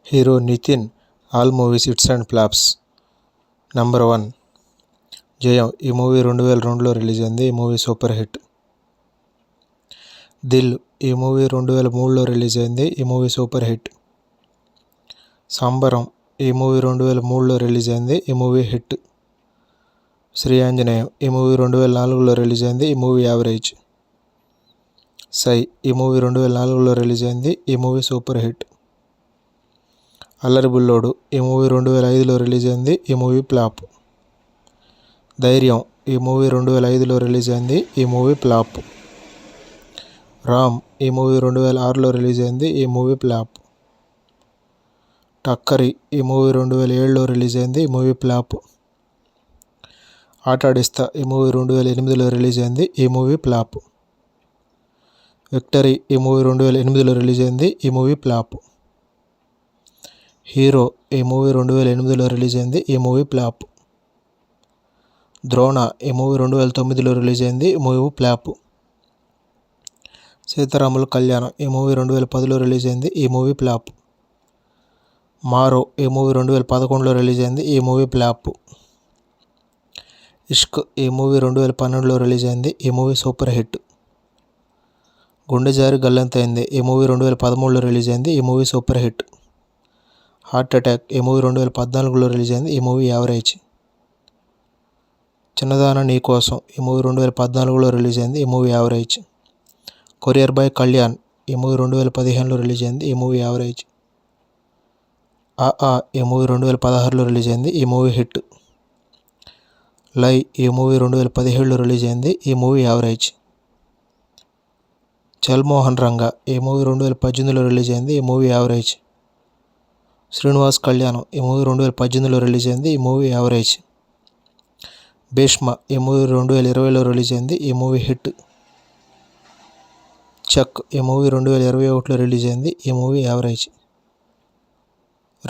Hero Nitin all movies hits and flops. Number 1 Jayam. ఈ movie 2002లో release అయింది. ఈ మూవీ సూపర్ హిట్. దిల్. ఈ మూవీ 2003లో రిలీజ్ అయింది. ఈ మూవీ సూపర్ హిట్. సంబరం. ఈ మూవీ 2003లో రిలీజ్ అయింది. ఈ మూవీ హిట్. శ్రీ ఆంజనేయం. ఈ మూవీ 2004లో రిలీజ్ అయింది. ఈ మూవీ యావరేజ్. సై. ఈ మూవీ 2004లో రిలీజ్ అయింది. ఈ మూవీ సూపర్ హిట్. అల్లరి బుల్లోడు. ఈ మూవీ 2005లో రిలీజ్ అయింది. ఈ మూవీ ఫ్లాప్. ధైర్యం. ఈ మూవీ 2005లో రిలీజ్ అయింది. ఈ మూవీ ఫ్లాప్. రామ్. ఈ మూవీ 2006లో రిలీజ్ అయింది. ఈ మూవీ ఫ్లాప్. టక్కరి. ఈ మూవీ 2007లో రిలీజ్ అయింది. ఈ మూవీ ఫ్లాప్. ఆటాడిస్తా. ఈ మూవీ 2008లో రిలీజ్ అయింది. ఈ మూవీ ఫ్లాప్. విక్టరీ. ఈ మూవీ 2008లో రిలీజ్ అయింది. ఈ మూవీ ఫ్లాప్. హీరో. ఈ మూవీ 2008లో రిలీజ్ అయింది. ఈ మూవీ ఫ్లాప్. ద్రోణ. ఈ మూవీ 2009లో రిలీజ్ అయింది. ఈ మూవీ ఫ్లాప్. సీతారాముల కళ్యాణం. ఈ మూవీ 2010లో రిలీజ్ అయింది. ఈ మూవీ ఫ్లాప్. మారో. ఈ మూవీ 2011లో రిలీజ్ అయింది. ఈ మూవీ ఫ్లాప్. ఇష్క్. ఈ మూవీ 2012లో రిలీజ్ అయింది. ఈ మూవీ సూపర్ హిట్. గుండె జారి గల్లంతైంది. ఈ మూవీ 2013లో రిలీజ్ అయింది. ఈ movie super hit. Heart attack. ఈ మూవీ 2014లో రిలీజ్ అయింది. ఈ మూవీ యావరేజ్. చిన్నదాన నీ కోసం. ఈ మూవీ 2014లో రిలీజ్ అయింది. ఈ movie average. Courier boy Kalyan. ఈ మూవీ 2015లో రిలీజ్ అయింది. ఈ మూవీ యావరేజ్. ఈ మూవీ 2016లో రిలీజ్ అయింది. ఈ మూవీ హిట్. లై. ఈ మూవీ 2017లో రిలీజ్ అయింది. ఈ మూవీ యావరేజ్. చల్ మోహన్ రంగా. ఈ మూవీ 2018లో రిలీజ్ అయింది. ఈ మూవీ యావరేజ్. శ్రీనివాస్ కళ్యాణం. ఈ మూవీ 2018లో రిలీజ్ అయింది. ఈ మూవీ యావరేజ్. భీష్మ. ఈ మూవీ 2020లో రిలీజ్ అయింది. ఈ మూవీ హిట్. చక్. ఈ మూవీ 2021లో రిలీజ్ అయింది. ఈ మూవీ యావరేజ్.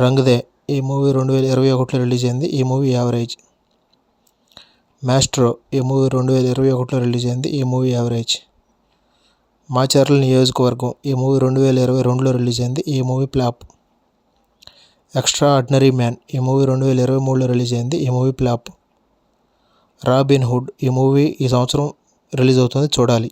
రంగ్ దే. ఈ మూవీ 2021లో రిలీజ్ అయింది. ఈ మూవీ యావరేజ్. మాస్ట్రో. ఈ మూవీ 2021లో రిలీజ్ అయింది. ఈ మూవీ యావరేజ్. మాచర్ల నియోజకవర్గం. ఈ మూవీ 2022లో రిలీజ్ అయింది. ఈ movie flop. Extra ordinary man. ఈ మూవీ 2023లో రిలీజ్ అయింది. ఈ మూవీ ఫ్లాప్. Robin hood. ఈ మూవీ ఈ సంవత్సరం రిలీజ్ అవుతుంది, చూడాలి.